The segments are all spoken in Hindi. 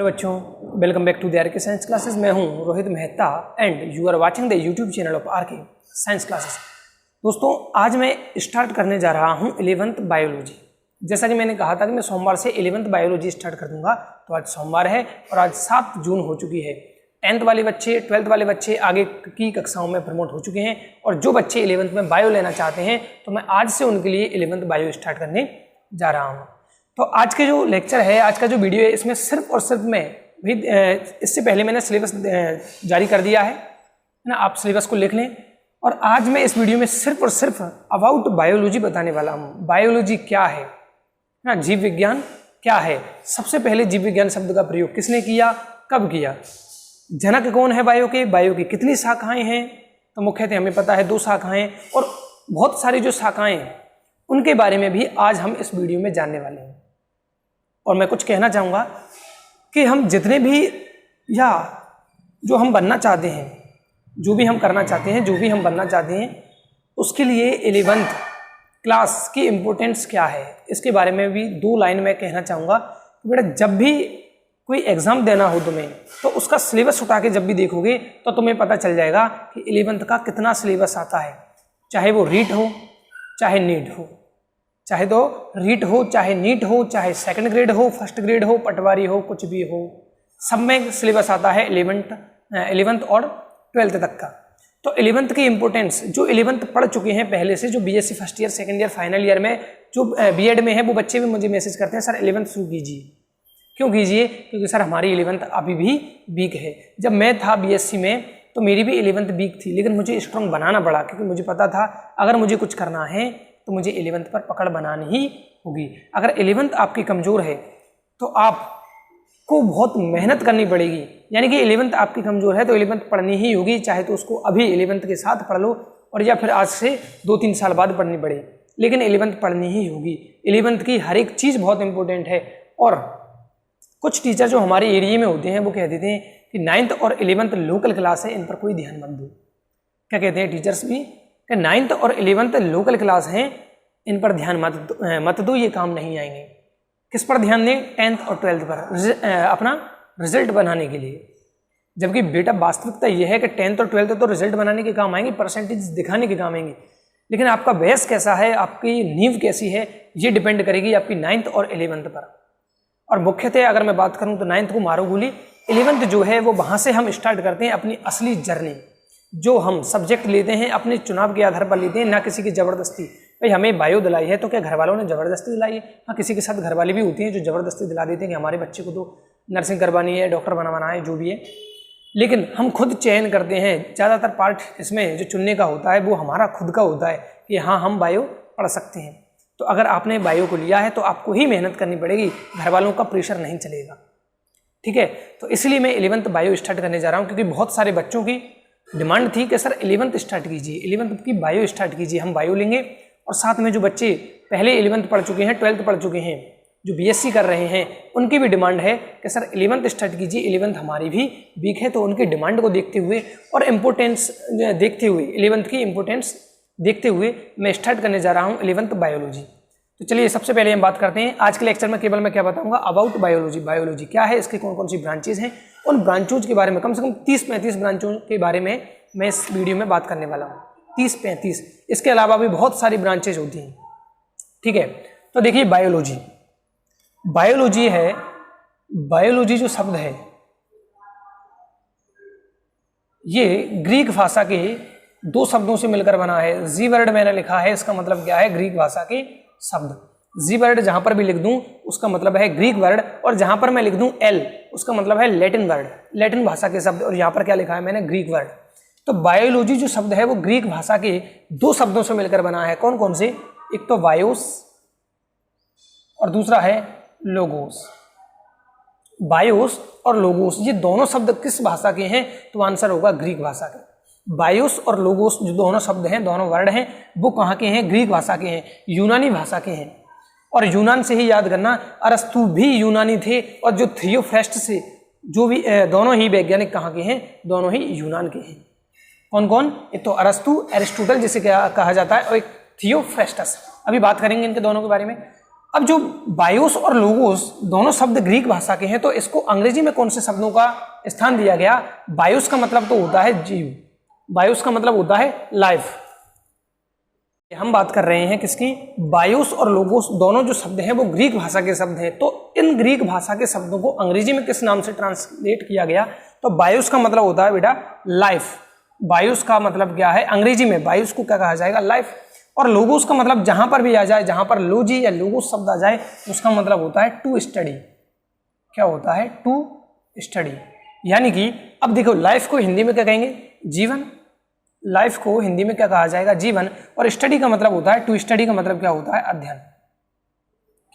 हेलो बच्चों, welcome back to the RK science classes. मैं हूं Rohit Mehta and you are watching the YouTube channel of RK science classes. दोस्तों, आज मैं स्टार्ट करने जा रहा हूं 11th बायोलॉजी। जैसा कि मैंने कहा था कि मैं सोमवार से 11th बायोलॉजी स्टार्ट कर दूंगा, तो आज सोमवार है और आज 7 जून हो चुकी है। 10th वाले बच्चे, 12th वाले बच्चे आगे की कक्षाओं में प्रमोट हो चुके हैं और जो बच्चे 11th में बायो लेना चाहते हैं तो मैं आज से उनके लिए 11th बायो स्टार्ट करने जा रहा हूँ। तो आज के जो लेक्चर है, आज का जो वीडियो है, इसमें सिर्फ और सिर्फ मैं भी इससे पहले मैंने सिलेबस जारी कर दिया है ना, आप सिलेबस को लिख लें। और आज मैं इस वीडियो में सिर्फ और सिर्फ अबाउट बायोलॉजी बताने वाला हूँ। बायोलॉजी क्या है ना, जीव विज्ञान क्या है। सबसे पहले जीव विज्ञान शब्द का प्रयोग किसने किया, कब किया, जनक कौन है बायो के, बायो की कितनी शाखाएं हैं। तो मुख्यतः हमें पता है 2 शाखाएं, और बहुत सारी जो शाखाएं उनके बारे में भी आज हम इस वीडियो में जानने वाले हैं। और मैं कुछ कहना चाहूँगा कि हम जितने भी या जो हम बनना चाहते हैं, जो भी हम करना चाहते हैं, जो भी हम बनना चाहते हैं, उसके लिए 11th क्लास की इम्पोर्टेंस क्या है, इसके बारे में भी 2 लाइन में कहना चाहूँगा। बेटा, जब भी कोई एग्ज़ाम देना हो तुम्हें, तो उसका सिलेबस उठा के जब भी देखोगे तो तुम्हें पता चल जाएगा कि 11th का कितना सिलेबस आता है। चाहे वो रीट हो, चाहे नीट हो, चाहे तो रीट हो, चाहे नीट हो, चाहे सेकंड ग्रेड हो, फर्स्ट ग्रेड हो, पटवारी हो, कुछ भी हो, सब में सिलेबस आता है 11th और 12th तक का। तो 11th की इंपॉर्टेंस, जो 11th पढ़ चुके हैं पहले से, जो BSc first year, second year, final year में, जो बीएड में है, वो बच्चे भी मुझे मैसेज करते हैं, सर 11th शुरू कीजिए। क्यों कीजिए? क्योंकि सर हमारी 11th अभी भी वीक है। जब मैं था बीएससी में तो मेरी भी 11th वीक थी, लेकिन मुझे स्ट्रॉन्ग बनाना पड़ा, क्योंकि मुझे पता था अगर मुझे कुछ करना है तो मुझे 11th पर पकड़ बनानी ही होगी। अगर 11th आपकी कमज़ोर है तो आपको बहुत मेहनत करनी पड़ेगी। यानी कि 11th आपकी कमज़ोर है तो 11th पढ़नी ही होगी, चाहे तो उसको अभी 11th के साथ पढ़ लो और या फिर आज से 2-3 साल बाद पढ़नी पड़े, लेकिन 11th पढ़नी ही होगी। 11th की हर एक चीज़ बहुत इंपॉर्टेंट है। और कुछ टीचर जो हमारे एरिया में होते हैं वो कह देते हैं कि 9th और 11th लोकल क्लास है, इन पर कोई ध्यान मत दो। क्या कहते हैं टीचर्स भी कि 9th और 11th लोकल क्लास हैं, इन पर ध्यान मत दो, ये काम नहीं आएंगे। किस पर ध्यान दें? 10th और 12th पर, अपना रिजल्ट बनाने के लिए। जबकि बेटा वास्तविकता ये है कि 10th और 12th तो रिजल्ट बनाने के काम आएंगे, परसेंटेज दिखाने के काम आएंगे, लेकिन आपका बेस कैसा है, आपकी नींव कैसी है, ये डिपेंड करेगी आपकी 9th और 11th पर। और मुख्यतः अगर मैं बात करूँ तो 9th को मारो गोली, 11th जो है वो वहाँ से हम स्टार्ट करते हैं अपनी असली जर्नी। जो हम सब्जेक्ट लेते हैं अपने चुनाव के आधार पर लेते हैं, ना किसी की ज़बरदस्ती। भाई हमें बायो दिलाई है तो क्या घर वालों ने ज़बरदस्ती दिलाई है? हाँ, किसी के साथ घर वाले भी होती हैं जो ज़बरदस्ती दिला देते हैं कि हमारे बच्चे को तो नर्सिंग करवानी है, डॉक्टर बनवाना है, जो भी है। लेकिन हम खुद चयन करते हैं। ज़्यादातर पार्ट इसमें जो चुनने का होता है वो हमारा खुद का होता है कि हाँ, हम बायो पढ़ सकते हैं। तो अगर आपने बायो को लिया है तो आपको ही मेहनत करनी पड़ेगी, घर वालों का प्रेशर नहीं चलेगा। ठीक है, तो इसलिए मैं 11th बायो स्टार्ट करने जा रहा हूँ, क्योंकि बहुत सारे बच्चों की डिमांड थी कि सर 11th स्टार्ट कीजिए, 11th की बायो स्टार्ट कीजिए, हम बायो लेंगे। और साथ में जो बच्चे पहले 11th पढ़ चुके हैं, 12th पढ़ चुके हैं, जो बीएससी कर रहे हैं, उनकी भी डिमांड है कि सर 11th स्टार्ट कीजिए। 11th हमारी भी वीक है, तो उनकी डिमांड को देखते हुए और इम्पोर्टेंस देखते हुए, 11th की इम्पोर्टेंस देखते हुए मैं स्टार्ट करने जा रहा हूँ 11th बायोलॉजी। तो चलिए सबसे पहले हम बात करते हैं आज के लेक्चर में। केवल मैं क्या बताऊंगा अबाउट बायोलॉजी। बायोलॉजी क्या है, इसकी कौन कौन सी ब्रांचेज हैं, उन ब्रांचोज के बारे में, कम से कम 30-35 ब्रांचों के बारे में मैं इस वीडियो में बात करने वाला हूँ। 30-35, इसके अलावा भी बहुत सारी ब्रांचेज होती हैं। ठीक है, तो देखिए बायोलॉजी, बायोलॉजी है, बायोलॉजी जो शब्द है ये ग्रीक भाषा के 2 शब्दों से मिलकर बना है। जी वर्ड मैंने लिखा है, इसका मतलब क्या है, ग्रीक भाषा के शब्द। जी वर्ड जहां पर भी लिख दूं उसका मतलब है ग्रीक वर्ड, और जहां पर मैं लिख दूं एल उसका मतलब है लैटिन वर्ड, लैटिन भाषा के शब्द। और यहां पर क्या लिखा है मैंने, ग्रीक वर्ड। तो बायोलॉजी जो शब्द है वो ग्रीक भाषा के 2 शब्दों से मिलकर बना है। कौन कौन से? एक तो बायोस और दूसरा है लोगोस। बायोस और लोगोस ये दोनों शब्द किस भाषा के हैं? तो आंसर होगा ग्रीक भाषा के। बायोस और लोगोस जो दोनों शब्द हैं, दोनों वर्ड हैं, वो कहाँ के हैं? ग्रीक भाषा के हैं, यूनानी भाषा के हैं। और यूनान से ही याद करना, अरस्तु भी यूनानी थे, और जो थियोफ्रेस्ट से जो भी दोनों ही वैज्ञानिक कहाँ के हैं? दोनों ही यूनान के हैं। कौन कौन? एक तो अरस्तु, एरिस्टोटल जिसे क्या कहा जाता है, और एक थियोफ्रेस्टस। अभी बात करेंगे इनके दोनों के बारे में। अब जो बायोस और लोगोस दोनों शब्द ग्रीक भाषा के हैं, तो इसको अंग्रेजी में कौन से शब्दों का स्थान दिया गया? बायोस का मतलब तो होता है जीव, बायोस का मतलब होता है लाइफ। हम बात कर रहे हैं किसकी? बायोस और लोगोस दोनों जो शब्द हैं वो ग्रीक भाषा के शब्द हैं। तो इन ग्रीक भाषा के शब्दों को अंग्रेजी में किस नाम से ट्रांसलेट किया गया? तो बायोस का मतलब होता है बेटा लाइफ। बायोस का मतलब क्या है? अंग्रेजी में बायोस को क्या कहा जाएगा? लाइफ। और लोगोस का मतलब जहां पर भी आ जाए, जहां पर लोजी या लोगोस शब्द आ जाए, उसका मतलब होता है टू स्टडी। क्या होता है? To study. यानी कि अब देखो, लाइफ को हिंदी में क्या कहेंगे? जीवन। लाइफ को हिंदी में क्या कहा जाएगा? जीवन। और स्टडी का मतलब होता है, टू स्टडी का मतलब क्या होता है? अध्ययन।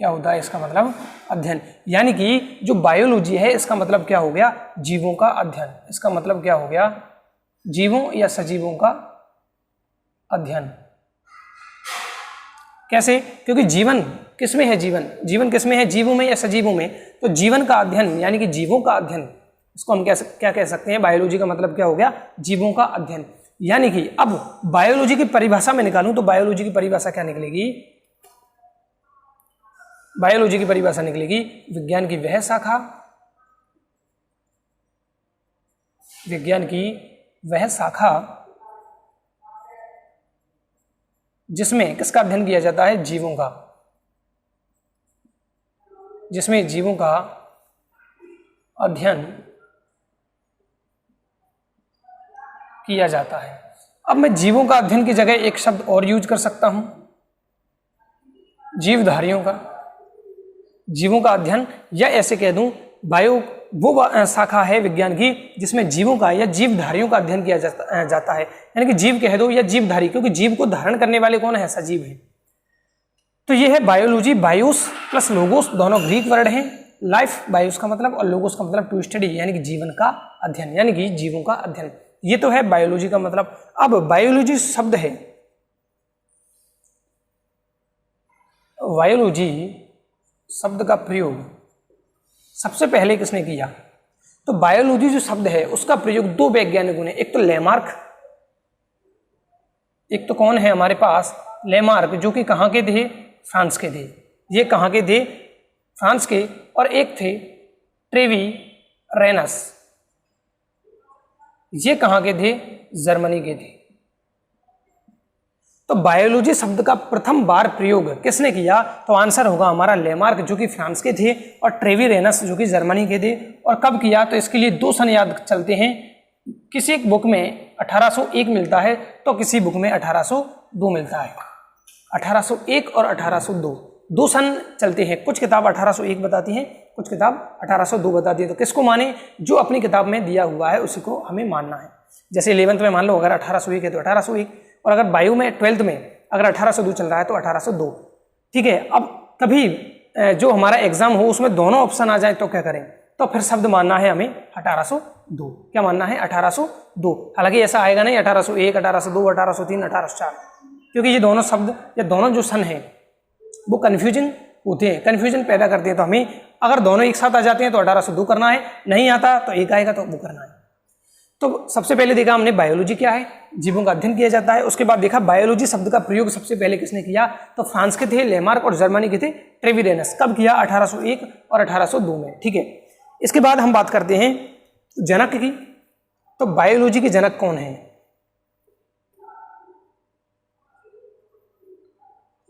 क्या होता है इसका मतलब? अध्ययन। यानी कि जो बायोलॉजी है इसका मतलब क्या हो गया? जीवों का अध्ययन। इसका मतलब क्या हो गया? जीवों या सजीवों का अध्ययन। कैसे? क्योंकि जीवन किसमें है? जीवन किसमें है? जीवों में या सजीवों में? तो जीवन का अध्ययन यानी कि जीवों का अध्ययन, इसको हम क्या कह सकते हैं? बायोलॉजी का मतलब क्या हो गया? जीवों का अध्ययन। यानी कि अब बायोलॉजी की परिभाषा में निकालूं तो बायोलॉजी की परिभाषा क्या निकलेगी? बायोलॉजी की परिभाषा निकलेगी विज्ञान की वह शाखा, विज्ञान की वह शाखा जिसमें किसका अध्ययन किया जाता है? जीवों का। जिसमें जीवों का अध्ययन किया जाता है। अब मैं जीवों का अध्ययन की जगह एक शब्द और यूज कर सकता हूं, जीवधारियों का। जीवों का अध्ययन, या ऐसे कह दूं बायो वो शाखा है विज्ञान की जिसमें जीवों का या जीवधारियों का अध्ययन किया जाता है। यानी कि जीव कह दो या जीवधारी, क्योंकि जीव को धारण करने वाले कौन है? सजीव है। तो ये है बायोलॉजी। बायोस प्लस लोगोस दोनों ग्रीक वर्ड हैं। लाइफ बायोस का मतलब और लोगोस का मतलब टू स्टडी, यानी कि जीवन का अध्ययन, यानी कि जीवों का अध्ययन। ये तो है बायोलॉजी का मतलब। अब बायोलॉजी शब्द है, बायोलॉजी शब्द का प्रयोग सबसे पहले किसने किया? तो बायोलॉजी जो शब्द है उसका प्रयोग दो वैज्ञानिकों ने, एक तो लेमार्क, एक तो कौन है हमारे पास? लेमार्क, जो कि कहाँ के थे? फ्रांस के थे। ये कहाँ के थे? फ्रांस के। और एक थे ट्रेवी रेनस, ये कहाँ के थे? जर्मनी के थे। तो बायोलॉजी शब्द का प्रथम बार प्रयोग किसने किया? तो आंसर होगा हमारा लेमार्क, जो कि फ्रांस के थे, और ट्रेवी रेनस जो कि जर्मनी के थे। और कब किया? तो इसके लिए दो सन याद चलते हैं। किसी एक बुक में 1801 मिलता है तो किसी बुक में 1802 मिलता है। 1801 और 1802 दो सन चलते हैं। कुछ किताब 1801 बताती हैं, कुछ किताब 1802 बताती है। तो किसको माने? जो अपनी किताब में दिया हुआ है उसी को हमें मानना है। जैसे 11th में मान लो अगर 1801 है तो 1801, और अगर बायो में 12th में अगर 1802 चल रहा है तो 1802। ठीक है। अब कभी जो हमारा एग्जाम हो उसमें दोनों ऑप्शन आ जाए तो क्या करें? तो फिर शब्द मानना है हमें 1802। क्या मानना है? 1802। हालांकि ऐसा आएगा नहीं 1801, 1802, 1803, 1804, क्योंकि ये दोनों शब्द या दोनों जो सन है वो कन्फ्यूजन होते हैं, कन्फ्यूजन पैदा करते हैं। तो हमें अगर दोनों एक साथ आ जाते हैं तो 1802 करना है, नहीं आता तो एक आएगा तो वो करना है। तो सबसे पहले देखा हमने बायोलॉजी क्या है, जीवों का अध्ययन किया जाता है। उसके बाद देखा बायोलॉजी शब्द का प्रयोग सबसे पहले किसने किया? तो फ्रांस के थे लेमार्क, और जर्मनी के थे ट्रेवी रेनस। कब किया? 1801 और 1802 में। ठीक है। इसके बाद हम बात करते हैं जनक की। तो बायोलॉजी के जनक कौन है?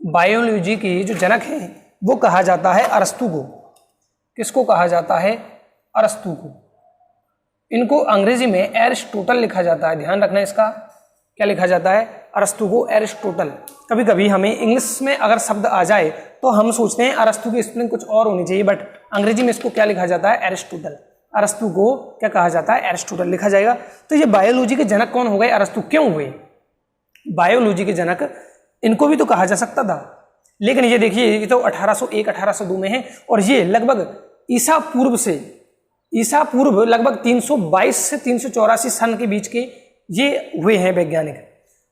बायोलॉजी की जो जनक है वो कहा जाता है अरस्तु को। किसको कहा जाता है? अरस्तु को। इनको अंग्रेजी में एरिस्टोटल लिखा जाता है, ध्यान रखना इसका। क्या लिखा जाता है? अरस्तु को एरिस्टोटल। कभी कभी हमें इंग्लिश में अगर शब्द आ जाए तो हम सोचते हैं अरस्तु की स्पेलिंग कुछ और होनी चाहिए, बट अंग्रेजी में इसको क्या लिखा जाता है? एरिस्टोटल। अरस्तु को क्या कहा जाता है? एरिस्टोटल लिखा जाएगा। तो ये बायोलॉजी के जनक कौन हो गए? अरस्तु। क्यों हुए बायोलॉजी के जनक? इनको भी तो कहा जा सकता था, लेकिन ये देखिए ये तो 1801 1802 में है, और ये लगभग ईसा पूर्व लगभग 322 से 384 सन के बीच के ये हुए हैं वैज्ञानिक।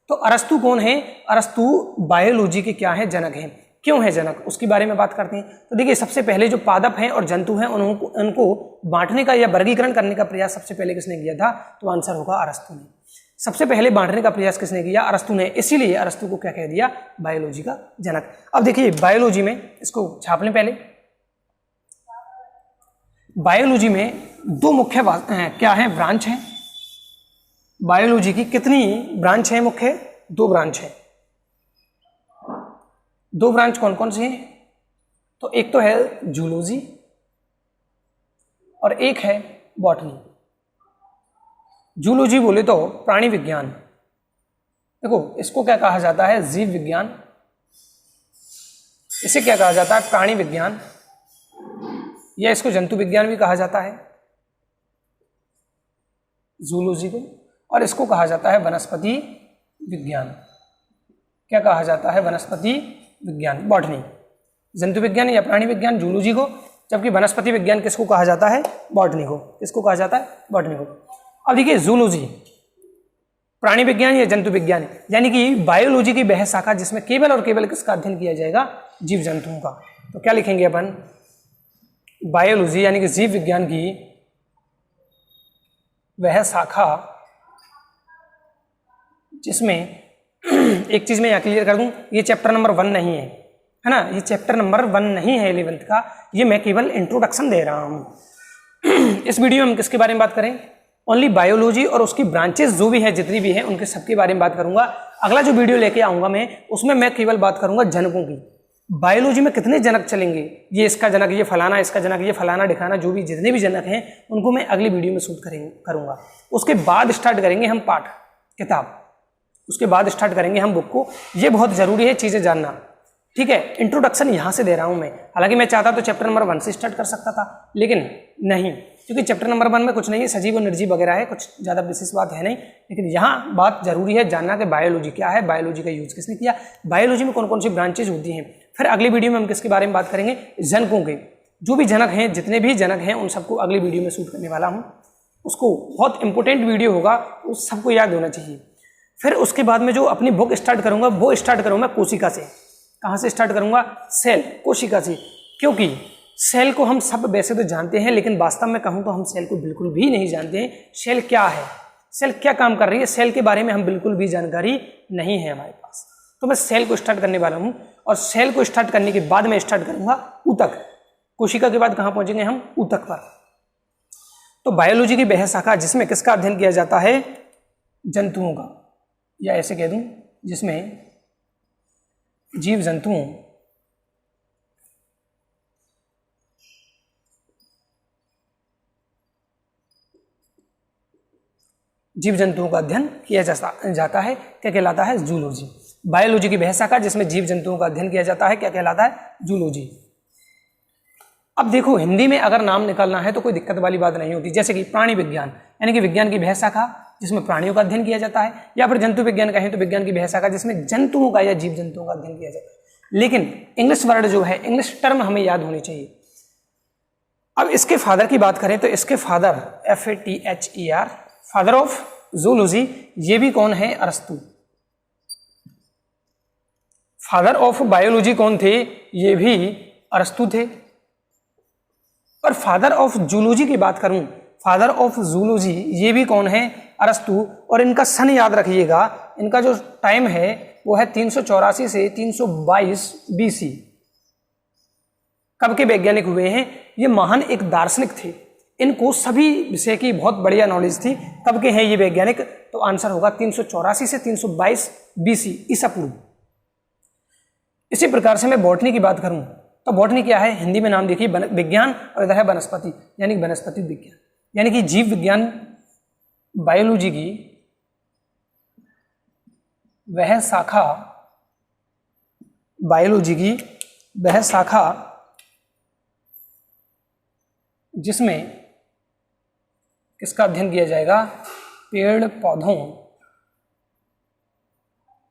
तो अरस्तु कौन है? अरस्तु बायोलॉजी के क्या है? जनक हैं। क्यों है जनक? उसके बारे में बात करते हैं। तो देखिए सबसे पहले जो पादप हैं और जंतु हैं उनको बांटने का या वर्गीकरण करने का प्रयास सबसे पहले किसने किया था? तो आंसर होगा अरस्तु ने। सबसे पहले बांटने का प्रयास किसने किया? अरस्तु ने। इसीलिए अरस्तु को क्या कह दिया? बायोलॉजी का जनक। अब देखिए बायोलॉजी में, इसको छाप लें पहले। बायोलॉजी में दो मुख्य क्या है? ब्रांच है। बायोलॉजी की कितनी ब्रांच है? मुख्य 2 ब्रांच है। 2 ब्रांच कौन कौन सी हैं? तो एक तो है जूलॉजी और एक है बॉटनी। जूलॉजी बोले तो प्राणी विज्ञान। देखो इसको क्या कहा जाता है? जीव विज्ञान। इसे क्या कहा जाता है? प्राणी विज्ञान, या इसको जंतु विज्ञान भी कहा जाता है, जूलॉजी को। और इसको कहा जाता है वनस्पति विज्ञान। क्या कहा जाता है? वनस्पति विज्ञान, बॉटनी। जंतु विज्ञान या प्राणी विज्ञान जूलॉजी को, जबकि वनस्पति विज्ञान किसको कहा जाता है? बॉटनी को। किसको कहा जाता है? बॉटनी को। अब देखिए जूलॉजी प्राणी विज्ञान या जंतु विज्ञान, यानी कि बायोलॉजी की वह शाखा जिसमें केवल और केवल किसका अध्ययन किया जाएगा? जीव जंतुओं का। तो क्या लिखेंगे अपन? बायोलॉजी यानी कि जीव विज्ञान की वह शाखा जिसमें एक चीज मैं यहाँ क्लियर कर दूं, ये चैप्टर नंबर 1 नहीं है ना, ये चैप्टर नंबर 1 नहीं है 11th का, ये मैं केवल इंट्रोडक्शन दे रहा हूँ। इस वीडियो में हम किसके बारे में बात करें? ओनली बायोलॉजी और उसकी ब्रांचेस जो भी है, जितनी भी है, उनके सबके बारे में बात करूंगा। अगला जो वीडियो लेके आऊंगा मैं, उसमें मैं केवल बात करूंगा जनकों की। बायोलॉजी में कितने जनक चलेंगे, ये इसका जनक, ये फलाना इसका जनक, ये फलाना दिखाना, जो भी जितने भी जनक हैं उनको मैं अगली वीडियो में शूट करूंगा। उसके बाद स्टार्ट करेंगे हम पाठ, किताब, उसके बाद स्टार्ट करेंगे हम बुक को। ये बहुत जरूरी है चीजें जानना, ठीक है। इंट्रोडक्शन यहाँ से दे रहा हूँ मैं। हालांकि मैं चाहता तो चैप्टर नंबर 1 से स्टार्ट कर सकता था, लेकिन नहीं, क्योंकि चैप्टर नंबर 1 में कुछ नहीं है, सजीव और निर्जीव वगैरह है, कुछ ज़्यादा विशेष बात है नहीं। लेकिन यहाँ बात जरूरी है जानना कि बायोलॉजी क्या है, बायोलॉजी का यूज किसने किया, बायोलॉजी में कौन कौन सी ब्रांचेज होती हैं। फिर अगली वीडियो में हम किसके बारे में बात करेंगे? जनकों के। जो भी जनक हैं, जितने भी जनक हैं, उन सबको अगली वीडियो में शूट करने वाला हूँ। उसको बहुत इंपॉर्टेंट वीडियो होगा, उस सबको याद होना चाहिए। फिर उसके बाद में जो अपनी बुक स्टार्ट करूंगा, वो स्टार्ट करूंगा कोशिका से। कहाँ से स्टार्ट करूंगा? सेल, कोशिका से। क्योंकि सेल को हम सब वैसे तो जानते हैं, लेकिन वास्तव में कहूँ तो हम सेल को बिल्कुल भी नहीं जानते हैं। सेल क्या है, सेल क्या काम कर रही है, सेल के बारे में हम बिल्कुल भी जानकारी नहीं है हमारे पास। तो मैं सेल को स्टार्ट करने वाला हूँ, और सेल को स्टार्ट करने के बाद मैं स्टार्ट करूंगा ऊतक। कोशिका के बाद कहाँ पहुंचेंगे हम? ऊतक पर। तो बायोलॉजी की वह शाखा जिसमें किसका अध्ययन किया जाता है? जंतुओं का, या ऐसे कह दूं जिसमें जीव जंतुओं का अध्ययन किया जाता है। क्या कहलाता है? जूलॉजी। बायोलॉजी की वह शाखा जिसमें जीव जंतुओं का अध्ययन किया जाता है, क्या कहलाता है? जूलॉजी। अब देखो हिंदी में अगर नाम निकालना है तो कोई दिक्कत वाली बात नहीं होती। जैसे कि प्राणी विज्ञान, यानी कि विज्ञान की वह शाखा जिसमें प्राणियों का अध्ययन किया जाता है, या फिर जंतु विज्ञान कहें तो विज्ञान की वह शाखा जिसमें जंतुओं का या जीव जंतुओं का अध्ययन किया जाता है। लेकिन इंग्लिश वर्ड जो है, इंग्लिश टर्म हमें याद होनी चाहिए। अब इसके फादर की बात करें तो इसके father FATHER, father of zoology, ये भी कौन है? अरस्तु। फादर ऑफ बायोलॉजी कौन थे? ये भी अरस्तु थे। और फादर ऑफ जूलॉजी की बात करूं, फादर ऑफ जूलॉजी ये भी कौन है? अरस्तु। और इनका सन याद रखिएगा, इनका जो टाइम है वो है 384 से 322 BC। कब के वैज्ञानिक हुए हैं? ये महान एक दार्शनिक थे, इनको सभी विषय की बहुत बढ़िया नॉलेज थी। कब के हैं ये वैज्ञानिक? तो आंसर होगा 384 से 322 BC, ईसा पूर्व। इसी प्रकार से मैं बॉटनी की बात करूं तो बॉटनी क्या है? हिंदी में नाम देखिए विज्ञान, और इधर है वनस्पति, यानी वनस्पति विज्ञान, यानी कि जीव विज्ञान बायोलॉजी की वह शाखा, बायोलॉजी की वह शाखा जिसमें किसका अध्ययन किया जाएगा? पेड़ पौधों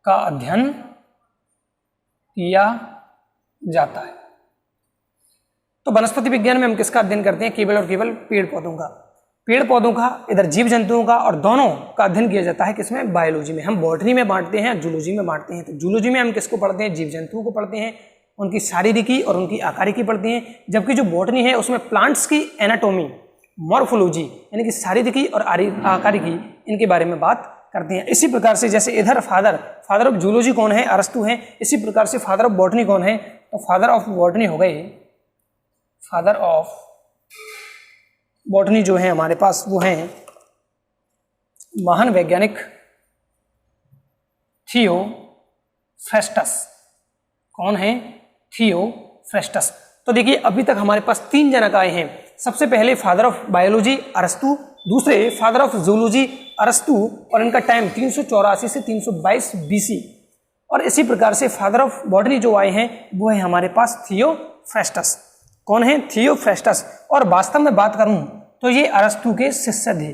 का अध्ययन किया जाता है। तो वनस्पति विज्ञान में हम किसका अध्ययन करते हैं? केवल और केवल पेड़ पौधों का। पेड़ पौधों का, इधर जीव जंतुओं का, और दोनों का अध्ययन किया जाता है किसमें? बायोलॉजी में। हम बॉटनी में बांटते हैं, जूलॉजी में बांटते हैं। तो जूलॉजी में हम किसको पढ़ते हैं? जीव जंतुओं को पढ़ते हैं, उनकी शारीरिकी और उनकी आकारिकी पढ़ते हैं। जबकि जो बॉटनी है उसमें प्लांट्स की एनाटॉमी, मॉर्फोलॉजी, यानी कि शारीरिकी और आकारिकी, इनके बारे में बात करती हैं। इसी प्रकार से जैसे इधर फादर ऑफ जूलॉजी कौन है, अरस्तु हैं, इसी प्रकार से फादर ऑफ बॉटनी कौन है, तो फादर ऑफ बॉटनी हो गए, फादर ऑफ बॉटनी जो है हमारे पास वो हैं महान वैज्ञानिक थियोफ्रेस्टस। कौन है, थियोफ्रेस्टस। तो देखिए अभी तक हमारे पास 3 जनक आए हैं। सबसे पहले फादर ऑफ बायोलॉजी अरस्तु, दूसरे फादर ऑफ जूलॉजी अरस्तु और इनका टाइम 384 से 322 बीसी। और इसी प्रकार से फादर ऑफ बॉटनी जो आए हैं वो है हमारे पास थियोफ्रेस्टस। कौन है, थियोफ्रेस्टस। और वास्तव में बात करूं तो ये अरस्तु के शिष्य थे।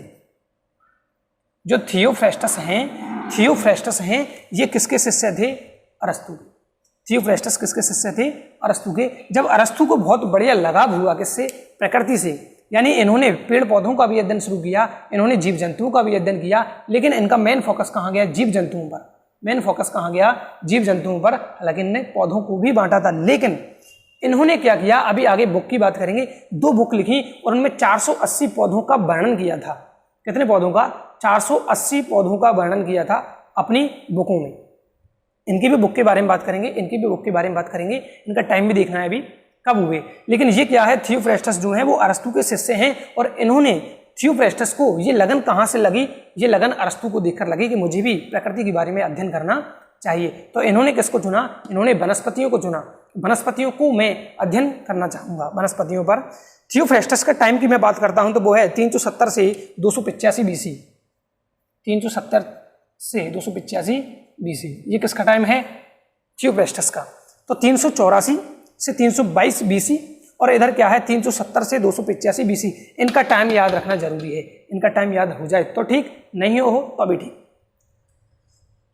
जो थियोफ्रेस्टस हैं ये किसके शिष्य थे, अरस्तु। थियोफ्रेस्टस किसके शिष्य थे, अरस्तु के। जब अरस्तु को बहुत बढ़िया लगाव हुआ किससे, प्रकृति से, यानी इन्होंने पेड़ पौधों का भी अध्ययन शुरू किया, इन्होंने जीव जंतुओं का भी अध्ययन किया, लेकिन इनका मेन फोकस कहाँ गया, जीव जंतुओं पर। मेन फोकस कहाँ गया, जीव जंतुओं पर। हालांकि इन्होंने पौधों को भी बांटा था, लेकिन इन्होंने क्या किया, अभी आगे बुक की बात करेंगे, 2 बुक लिखी और उनमें 480 पौधों का वर्णन किया था। कितने पौधों का, 480 पौधों का वर्णन किया था अपनी बुकों में। इनकी भी बुक के बारे में बात करेंगे, इनका टाइम भी देखना है अभी कब हुए। लेकिन ये क्या है, थियोफ्रेस्टस जो है वो अरस्तु के शिष्य हैं और इन्होंने थियोफ्रेस्टस को ये लगन कहाँ से लगी, ये लगन अरस्तु को देखकर लगी कि मुझे भी प्रकृति के बारे में अध्ययन करना चाहिए। तो इन्होंने किसको चुना, इन्होंने वनस्पतियों को चुना। वनस्पतियों को मैं अध्ययन करना चाहूँगा, वनस्पतियों पर। थियोफ्रेस्टस का टाइम की मैं बात करता हूँ तो वो है 370 से 285 बीसी। 370 से 285 बीसी, ये किसका टाइम है, थियोफ्रेस्टस का। तो 384 से 322 बीसी और इधर क्या है 370 से 285 बीसी। इनका टाइम याद रखना जरूरी है, इनका टाइम याद हो जाए तो ठीक, नहीं हो तो भी ठीक।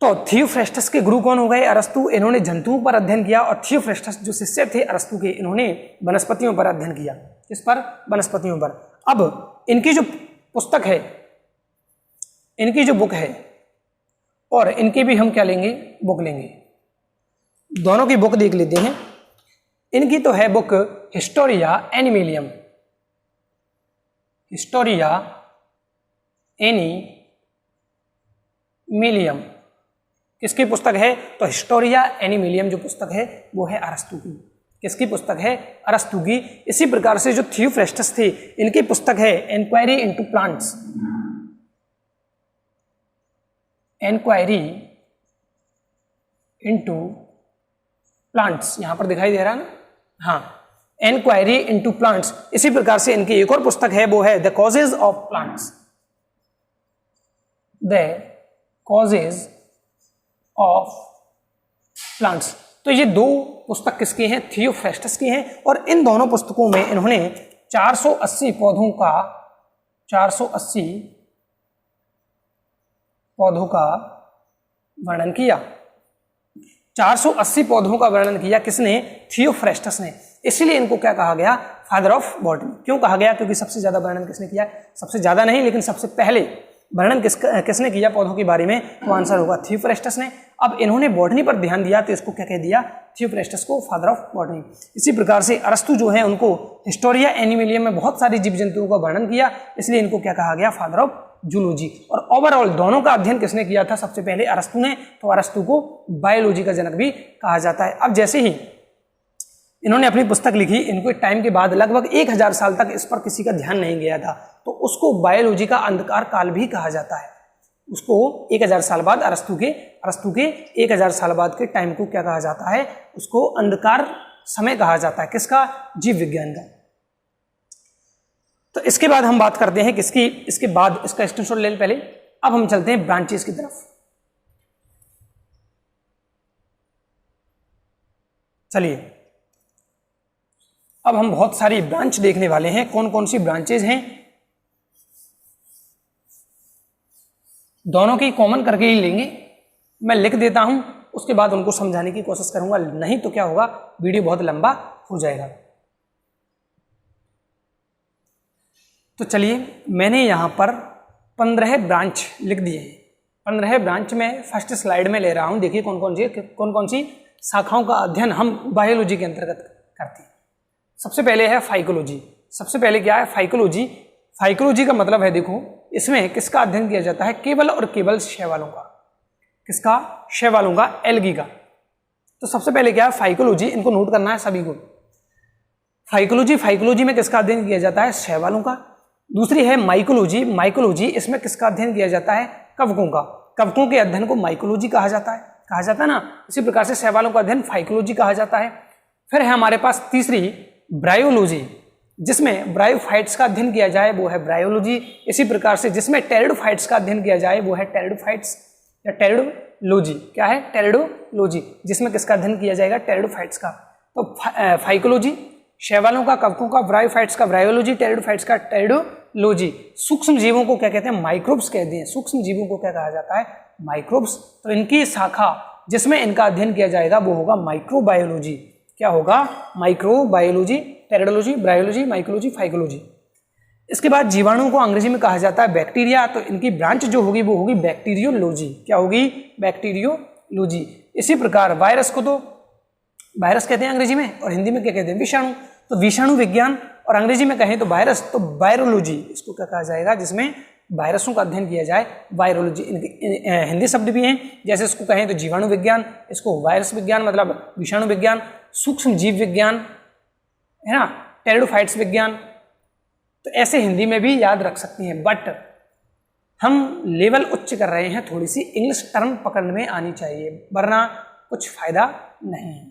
तो थियोफ्रेस्टस के गुरु कौन हो गए, अरस्तु। इन्होंने जंतुओं पर अध्ययन किया और थियोफ्रेस्टस जो शिष्य थे अरस्तु के, इन्होंने वनस्पतियों पर अध्ययन किया। किस पर, वनस्पतियों पर। अब इनकी जो पुस्तक है, इनकी जो बुक है, और इनकी भी हम क्या लेंगे, बुक लेंगे। दोनों की बुक देख लेते हैं। इनकी तो है बुक हिस्टोरिया एनिमिलियम, हिस्टोरिया एनिमिलियम किसकी पुस्तक है, तो हिस्टोरिया एनिमिलियम जो पुस्तक है वो है अरस्तु की। किसकी पुस्तक है, अरस्तु की। इसी प्रकार से जो थियोफ्रेस्टस थे इनकी पुस्तक है inquiry into plants, inquiry into plants, यहां पर दिखाई दे रहा है ना, हाँ, इंक्वायरी इनटू प्लांट्स। इसी प्रकार से इनकी एक और पुस्तक है वो है the causes of plants, the causes of plants. तो ये 2 पुस्तक किसकी हैं, थियोफ्रेस्टस की हैं। और इन दोनों पुस्तकों में इन्होंने 480 पौधों का 480 पौधों का वर्णन किया। 480 पौधों का वर्णन किया किसने, थियोफ्रेस्टस ने। इसलिए इनको क्या कहा गया, फादर ऑफ बॉटनी। क्यों कहा गया, क्योंकि सबसे ज्यादा वर्णन किसने किया, सबसे ज्यादा नहीं लेकिन सबसे पहले वर्णन किसने किया पौधों के बारे में, तो आंसर होगा थियोफ्रेस्टस ने। अब इन्होंने बॉटनी पर ध्यान दिया तो इसको क्या कह दिया, थियोफ्रेस्टस को फादर ऑफ बॉटनी। इसी प्रकार से अरस्तु जो है उनको हिस्टोरिया एनिमिलियम में बहुत सारी जीव जंतुओं का वर्णन किया, इसलिए इनको क्या कहा गया, फादर ऑफ जूलॉजी। और ओवरऑल दोनों का अध्ययन किसने किया था, सबसे पहले अरस्तु ने, तो अरस्तु को बायोलॉजी का जनक भी कहा जाता है। अब जैसे ही इन्होंने अपनी पुस्तक लिखी, इनको टाइम के बाद लगभग 1000 साल तक इस पर किसी का ध्यान नहीं गया था, तो उसको बायोलॉजी का अंधकार काल भी कहा जाता है। उसको 1000 साल बाद अरस्तु के 1000 साल बाद के टाइम को क्या कहा जाता है, उसको अंधकार समय कहा जाता है। किसका, जीव विज्ञान का। तो इसके बाद हम बात करते हैं किसकी, इसके बाद इसका स्क्रीनशॉट ले लें पहले। अब हम चलते हैं ब्रांचेस की तरफ। चलिए अब हम बहुत सारी ब्रांच देखने वाले हैं। कौन कौन सी ब्रांचेज हैं, दोनों की कॉमन करके ही लेंगे। मैं लिख देता हूं, उसके बाद उनको समझाने की कोशिश करूंगा, नहीं तो क्या होगा, वीडियो बहुत लंबा हो जाएगा। तो चलिए मैंने यहां पर 15 ब्रांच लिख दिए हैं। 15 ब्रांच में फर्स्ट स्लाइड में ले रहा हूं। देखिए कौन कौन सी शाखाओं का अध्ययन हम बायोलॉजी के अंतर्गत करते हैं। सबसे पहले है फाइकोलॉजी। सबसे पहले क्या है, फाइकोलॉजी। फाइकोलॉजी का मतलब है, देखो इसमें किसका अध्ययन किया जाता है, केवल और केवल शैवालों का। किसका? शैवालों का, एल्गी का। तो सबसे पहले क्या है, फाइकोलॉजी, इनको नोट करना है सभी को। फाइकोलॉजी में किसका अध्ययन किया जाता है, शैवालों का। दूसरी है माइकोलॉजी, इसमें किसका अध्ययन किया जाता है, कवकों का। कवकों के अध्ययन को माइकोलॉजी कहा जाता है ना। इसी प्रकार से शैवालों का अध्ययन फाइकोलॉजी कहा जाता है। फिर है हमारे पास तीसरी ब्रायोलॉजी, जिसमें ब्रायोफाइट्स का अध्ययन किया जाए वो है ब्रायोलॉजी। इसी प्रकार से जिसमें टेरिडोफाइट्स का अध्ययन किया जाए वो है टेरिडोफाइट्स या टेरिडोलॉजी। क्या है? टेरिडोलॉजी, जिसमें किसका अध्ययन किया जाएगा, टेरिडोफाइट्स का। तो फाइकोलॉजी शैवालों का, कवकों का, ब्रायोफाइट्स का ब्रायोलॉजी, टेरिडोफाइट्स का टेरिडोलॉजी। सूक्ष्म जीवों को क्या कहते हैं, माइक्रोब्स कहते हैं। सूक्ष्म जीवों को क्या कहा जाता है, माइक्रोब्स। तो इनकी शाखा जिसमें इनका अध्ययन किया जाएगा वो होगा माइक्रोबायोलॉजी। क्या होगा, microbiology, pteridology, bryology, mycology, phycology. इसके बाद जीवाणुओं को अंग्रेजी में कहा जाता है बैक्टीरिया। तो इनकी ब्रांच जो होगी वो होगी बैक्टीरियोलॉजी। क्या होगी, बैक्टीरियोलॉजी। इसी प्रकार वायरस को तो वायरस कहते हैं अंग्रेजी में, और हिंदी में क्या कहते हैं, विषाणु। तो विषाणु विज्ञान, और अंग्रेजी में कहें तो वायरस, तो वायरोलॉजी इसको क्या कहा जाएगा, जिसमें वायरसों का अध्ययन किया जाए, वायरोलॉजी। हिंदी शब्द भी हैं, जैसे इसको कहें तो जीवाणु विज्ञान, इसको वायरस विज्ञान मतलब विषाणु विज्ञान, सूक्ष्म जीव विज्ञान है ना, टेरिडोफाइट्स विज्ञान। तो ऐसे हिंदी में भी याद रख सकती हैं। बट हम लेवल उच्च कर रहे हैं, थोड़ी सी इंग्लिश टर्म पकड़ में आनी चाहिए, वरना कुछ फायदा नहीं है।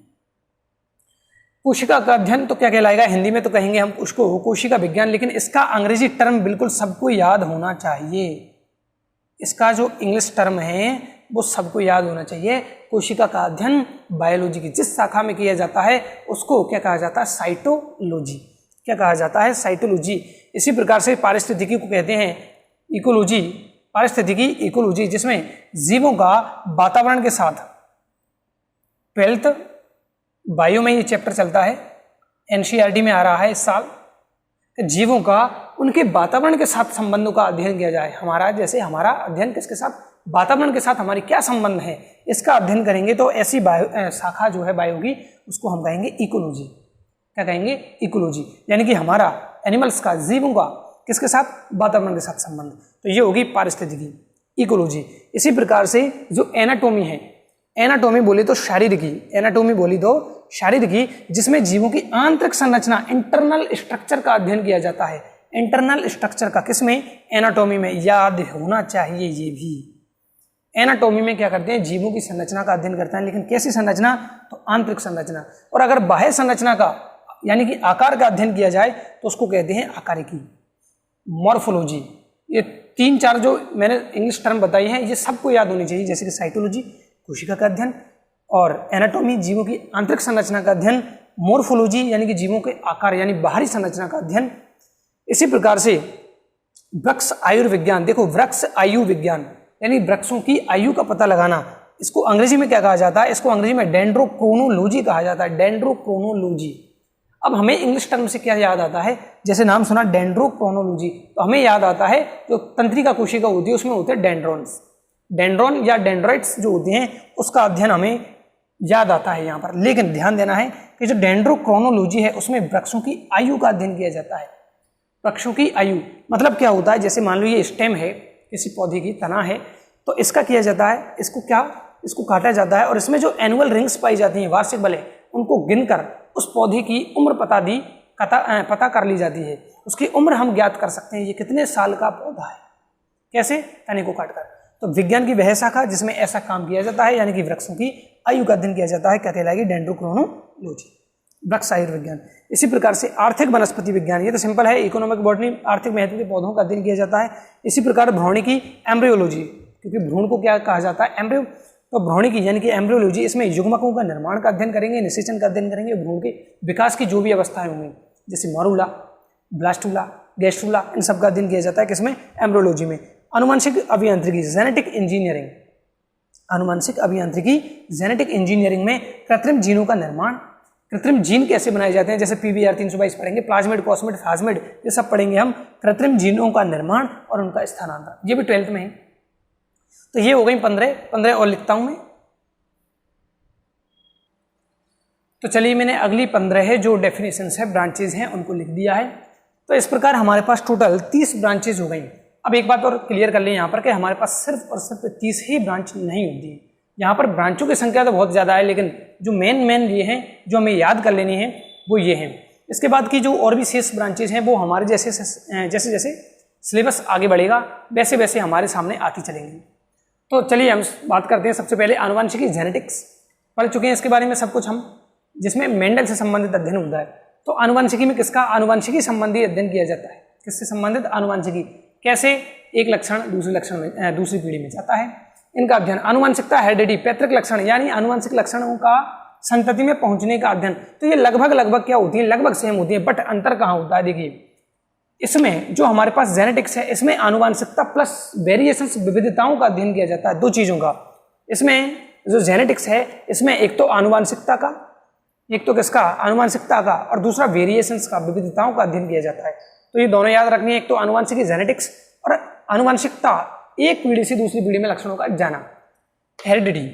कोशिका का अध्ययन तो क्या कहलाएगा, हिंदी में तो कहेंगे हम उसको कोशिका विज्ञान, लेकिन इसका अंग्रेजी टर्म बिल्कुल सबको याद होना चाहिए। इसका जो इंग्लिश टर्म है वो सबको याद होना चाहिए। कोशिका का अध्ययन बायोलॉजी की जिस शाखा में किया जाता है उसको क्या कहा जाता है, साइटोलॉजी। क्या कहा जाता है, साइटोलॉजी। इसी प्रकार से पारिस्थितिकी को कहते हैं इकोलॉजी, पारिस्थितिकी इकोलॉजी, जिसमें जीवों का वातावरण के साथ, 12th बायो में ये चैप्टर चलता है, एनसीईआरटी में आ रहा है इस साल। जीवों का उनके वातावरण के साथ संबंधों का अध्ययन किया जाए। हमारा जैसे हमारा अध्ययन किसके साथ, वातावरण के साथ हमारी क्या संबंध है, इसका अध्ययन करेंगे। तो ऐसी शाखा जो है बायो की, उसको हम कहेंगे इकोलॉजी। क्या कहेंगे, इकोलॉजी। यानी कि हमारा एनिमल्स का, जीवों का किसके साथ, वातावरण के साथ संबंध। तो ये होगी पारिस्थितिकी, इकोलॉजी। इसी प्रकार से जो एनाटोमी है, एनाटोमी बोली तो शारीरिकी, एनाटोमी बोली तो शारीरिकी, जिसमें जीवों की आंतरिक संरचना, इंटरनल स्ट्रक्चर का अध्ययन किया जाता है। इंटरनल स्ट्रक्चर का किसमें, एनाटोमी में। याद होना चाहिए ये भी। एनाटोमी में क्या करते हैं, जीवों की संरचना का अध्ययन करते हैं, लेकिन कैसी संरचना, तो आंतरिक संरचना। और अगर बाह्य संरचना का यानी कि आकार का अध्ययन किया जाए तो उसको कहते हैं आकारिकी, मॉर्फोलॉजी। ये 3-4 जो मैंने इंग्लिश टर्म बताई हैं, ये सबको याद होनी चाहिए, जैसे कि साइटोलॉजी कोशिका का अध्ययन, और एनाटोमी जीवों की आंतरिक संरचना का अध्ययन, मॉर्फोलॉजी यानी कि जीवों के आकार यानी बाहरी संरचना का अध्ययन। इसी प्रकार से वृक्ष आयुर्विज्ञान, देखो वृक्ष आयु विज्ञान यानी वृक्षों की आयु का पता लगाना, इसको अंग्रेजी में क्या कहा जाता है, इसको अंग्रेजी में डेंड्रोक्रोनोलॉजी कहा जाता है, डेंड्रोक्रोनोलॉजी। अब हमें इंग्लिश टर्म से क्या याद आता है, जैसे नाम सुना डेंड्रोक्रोनोलॉजी, तो हमें याद आता है जो तंत्रिका कोशिका होती है उसमें होते हैं डेंड्रॉन्स, डेंड्रॉन या डेंड्राइट्स जो होते हैं उसका अध्ययन हमें याद आता है यहाँ पर। लेकिन ध्यान देना है कि जो डेंड्रोक्रोनोलॉजी है उसमें वृक्षों की आयु का अध्ययन किया जाता है। वृक्षों की आयु मतलब क्या होता है, जैसे मान लो ये स्टेम है किसी पौधे की, तना है, तो इसका किया जाता है, इसको काटा जाता है, और इसमें जो एनुअल रिंग्स पाई जाती हैं, वार्षिक बलें, उनको गिनकर उस पौधे की उम्र पता कर ली जाती है। उसकी उम्र हम ज्ञात कर सकते हैं, ये कितने साल का पौधा है, कैसे, तने को काटकर। तो विज्ञान की वह शाखा जिसमें ऐसा काम किया जाता है, यानी कि वृक्षों की आयु का अध्ययन किया जाता है, क्या कहलाएगी, डेंड्रोक्रोनोलॉजी, वृक्ष आयुर्विज्ञान। इसी प्रकार से आर्थिक वनस्पति विज्ञान, ये तो सिंपल है, इकोनॉमिक बॉटनी, आर्थिक महत्व के पौधों का अध्ययन किया जाता है। इसी प्रकार भ्रूणिकी एम्ब्रियोलॉजी, क्योंकि भ्रूण को क्या कहा जाता है, एम्ब्रियो, तो भ्रूणिकी यानी कि एम्ब्रियोलॉजी, इसमें युग्मकों का निर्माण का अध्ययन करेंगे, निषेचन का अध्ययन करेंगे, भ्रूण के विकास की जो भी अवस्थाएं होंगी, जैसे मॉरूला, ब्लास्टूला, गैस्ट्रूला, इन सब का अध्ययन किया जाता है किसमें, एम्ब्रियोलॉजी में। अनुवांशिक अभियांत्रिकी, जेनेटिक इंजीनियरिंग, अनुवांशिक अभियांत्रिकी, जेनेटिक इंजीनियरिंग में कृत्रिम जीनों का निर्माण, कृत्रिम जीन कैसे बनाए जाते हैं, जैसे PBR 322 पढ़ेंगे, प्लाज्मिड, कॉस्मिड, फास्मिड, ये सब पढ़ेंगे हम, कृत्रिम जीनों का निर्माण और उनका स्थानांतरण, ये भी 12th में है। तो ये हो गई 15 और लिखता हूं मैं। तो चलिए मैंने अगली 15 है जो डेफिनेशंस है, ब्रांचेज हैं, उनको लिख दिया है। तो इस प्रकार हमारे पास टोटल 30 ब्रांचेज हो गई। अब एक बात और क्लियर कर लें यहाँ पर कि हमारे पास सिर्फ और सिर्फ 30 ही ब्रांच नहीं होती है। यहाँ पर ब्रांचों की संख्या तो बहुत ज़्यादा है, लेकिन जो मेन ये हैं जो हमें याद कर लेनी है वो ये हैं। इसके बाद की जो और भी शेष ब्रांचेज हैं वो हमारे जैसे जैसे सिलेबस आगे बढ़ेगा वैसे वैसे हमारे सामने आती चलेंगी। तो चलिए हम बात करते हैं। सबसे पहले आनुवंशिकी, जेनेटिक्स पढ़ चुके हैं इसके बारे में सब कुछ हम, जिसमें मेंडल से संबंधित अध्ययन होता है। तो आनुवंशिकी में किसका आनुवंशिकी संबंधी अध्ययन किया जाता है? किससे संबंधित? आनुवंशिकी। कैसे? एक लक्षण दूसरी पीढ़ी में जाता है, इनका अध्ययन। आनुवंशिकता, हेरिडिटी, पैतृक लक्षण यानी आनुवंशिक लक्षणों का संतति में पहुंचने का अध्ययन। तो ये लगभग क्या होती है? लगभग सेम होती है, बट अंतर कहाँ होता है? देखिए, इसमें जो हमारे पास जेनेटिक्स है इसमें आनुवंशिकता प्लस वेरिएशंस, विविधताओं का अध्ययन किया जाता है, दो चीजों का। इसमें जो जेनेटिक्स है इसमें एक तो आनुवंशिकता का, एक तो किसका? आनुवंशिकता का, और दूसरा वेरिएशंस का, विविधताओं का अध्ययन किया जाता है। तो ये दोनों याद रखनी है, एक तो आनुवंशिकी जेनेटिक्स और आनुवंशिकता, एक पीढ़ी से दूसरी पीढ़ी में लक्षणों का जाना, हेरिडिटी।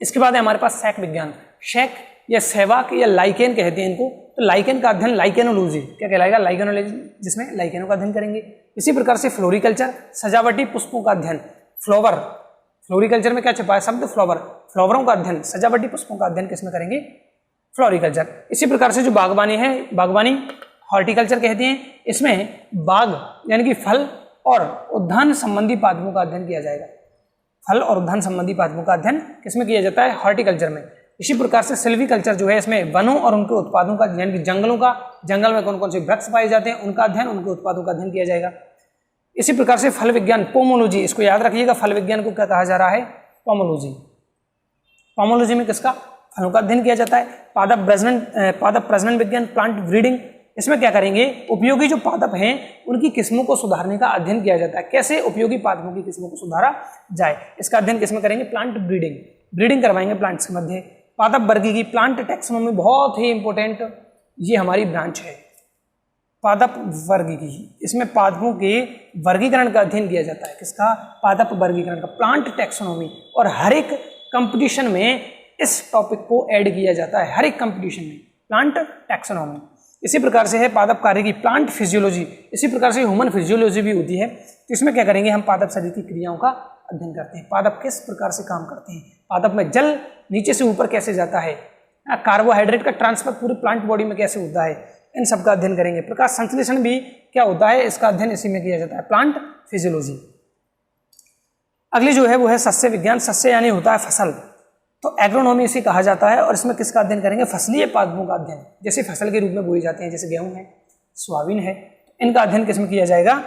इसके बाद है हमारे पास शैक विज्ञान। शैक या सहवाक या लाइकेन कहते हैं इनको। तो लाइकेन का अध्ययन लाइकेनोलॉजी क्या कहलाएगा? लाइकेनोलॉजी, जिसमें लाइकेनों का अध्ययन करेंगे। इसी प्रकार से फ्लोरिकल्चर, सजावटी पुष्पों का अध्ययन। फ्लावर, फ्लोरिकल्चर में क्या छुपा है शब्द? फ्लावर, फ्लावरों का अध्ययन। सजावटी पुष्पों का अध्ययन किसमें करेंगे? फ्लोरिकल्चर। इसी प्रकार से जो बागवानी है, बागवानी हॉर्टिकल्चर कहते हैं, इसमें बाग यानी कि फल और उद्यान संबंधी पादपों का अध्ययन किया जाएगा। फल और उद्यान संबंधी पादपों का अध्ययन किसमें किया जाता है? हॉर्टिकल्चर में। इसी प्रकार से सिल्वीकल्चर जो है, इसमें वनों और उनके उत्पादों का यानी कि जंगलों का, जंगल में कौन कौन से वृक्ष पाए जाते हैं उनका अध्ययन, उनके उत्पादों का अध्ययन किया जाएगा। इसी प्रकार से फल विज्ञान, पोमोलॉजी, इसको याद रखिएगा, फल विज्ञान को क्या कहा जा रहा है? पोमोलॉजी। पोमोलॉजी में किसका? फलों का अध्ययन किया जाता है। पादप प्रजनन विज्ञान, प्लांट ब्रीडिंग, इसमें क्या करेंगे? उपयोगी जो पादप हैं उनकी किस्मों को सुधारने का अध्ययन किया जाता है। कैसे उपयोगी पादपों की किस्मों को सुधारा जाए, इसका अध्ययन किसमें करेंगे? प्लांट ब्रीडिंग, ब्रीडिंग करवाएंगे प्लांट्स के मध्य। पादप वर्गीकी, प्लांट टैक्सोनॉमी, बहुत ही इंपॉर्टेंट ये हमारी ब्रांच है, पादप वर्गीकी। इसमें पादपों के वर्गीकरण का अध्ययन किया जाता है। किसका? पादप वर्गीकरण का, प्लांट टैक्सोनॉमी। और हर एक कंपटीशन में इस टॉपिक को ऐड किया जाता है, हर एक कंपटीशन में, प्लांट टैक्सोनॉमी। इसी प्रकार से है पादप कार्य की, प्लांट फिजियोलॉजी। इसी प्रकार से ह्यूमन फिजियोलॉजी भी होती है। तो इसमें क्या करेंगे? हम पादप शरीर की क्रियाओं का अध्ययन करते हैं। पादप किस प्रकार से काम करते हैं, पादप में जल नीचे से ऊपर कैसे जाता है, कार्बोहाइड्रेट का ट्रांसफर पूरे प्लांट बॉडी में कैसे होता है, इन सब का अध्ययन करेंगे। प्रकाश संश्लेषण भी क्या होता है, इसका अध्ययन इसी में किया जाता है, प्लांट फिजियोलॉजी। अगली जो है वो है सस्य विज्ञान। सस्य यानी होता है फसल, तो एग्रोनॉमी इसे कहा जाता है। और इसमें किसका अध्ययन करेंगे? फसलीय पादपों का अध्ययन, जैसे फसल के रूप में बोई जाते हैं, जैसे गेहूं है, सोयाबीन है, इनका अध्ययन किसमें किया जाएगा?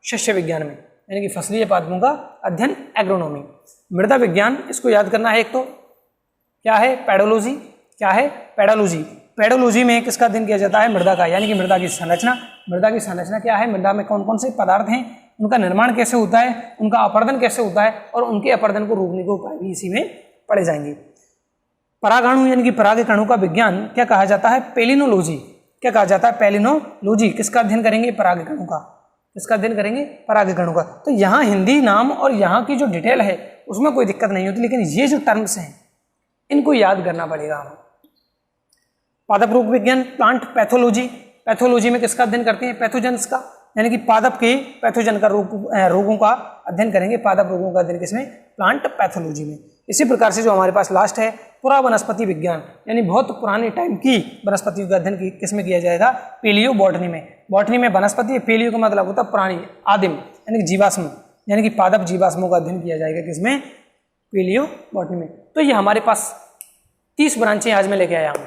शस्य विज्ञान में, यानी कि फसलीय पादपों का अध्ययन एग्रोनॉमी। मृदा विज्ञान, इसको याद करना है। एक तो क्या है? पेडोलॉजी। क्या है? पेडोलॉजी। पेडोलॉजी में किसका अध्ययन किया जाता है? मृदा का, यानी कि मृदा की संरचना। मृदा की संरचना क्या है? मृदा में कौन कौन से पदार्थ हैं, उनका निर्माण कैसे होता है, उनका अपर्दन कैसे होता है, और उनके अपर्दन को रोकने के उपाय भी इसी में पढ़े जाएंगे। परागाणु यानी कि परागकणों का विज्ञान क्या कहा जाता है? पेलिनोलॉजी। क्या कहा जाता है? पेलिनोलॉजी। किसका अध्ययन करेंगे? परागकणों का। किसका अध्ययन करेंगे? परागकणों का। तो यहाँ हिंदी नाम और यहाँ की जो डिटेल है उसमें कोई दिक्कत नहीं होती, लेकिन ये जो टर्म्स हैं इनको याद करना पड़ेगा हमें। पादप रोग विज्ञान, प्लांट पैथोलॉजी। पैथोलॉजी में किसका अध्ययन करते हैं? पैथोजेंस का, यानी कि पादप के पैथोजन का रोगों का अध्ययन करेंगे। पादप रोगों का अध्ययन किसमें? प्लांट पैथोलॉजी में। इसी प्रकार से जो हमारे पास लास्ट है पुरा वनस्पति विज्ञान, यानी बहुत पुराने टाइम की वनस्पतियों का अध्ययन किसमें किया जाएगा? पेलियो बॉटनी में। बॉटनी में वनस्पति, पेलियो का मतलब होता है पुरानी, आदिम, यानी कि जीवाश्म, यानी कि पादप जीवाश्मों का अध्ययन किया जाएगा किसमें? पेलियो बॉटनी में। तो ये हमारे पास 30 ब्रांचें आज मैं लेके आया हूँ,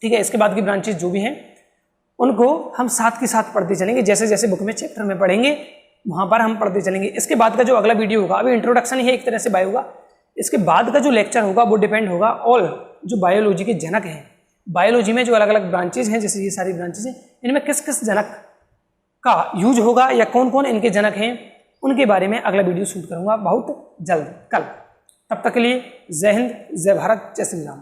ठीक है। इसके बाद की ब्रांचेज जो भी हैं उनको हम साथ के साथ पढ़ते चलेंगे, जैसे जैसे बुक में चैप्टर में पढ़ेंगे वहाँ पर हम पढ़ते चलेंगे। इसके बाद का जो अगला वीडियो होगा, अभी इंट्रोडक्शन ही है एक तरह से बायो का, इसके बाद का जो लेक्चर होगा वो डिपेंड होगा ऑल जो बायोलॉजी के जनक हैं। बायोलॉजी में जो अलग अलग ब्रांचेज हैं, जैसे ये सारी ब्रांचेज हैं, इनमें किस किस जनक का यूज होगा या कौन कौन इनके जनक हैं, उनके बारे में अगला वीडियो शूट करूँगा बहुत जल्द, कल। तब तक के लिए जय हिंद, जय भारत, जय श्री राम।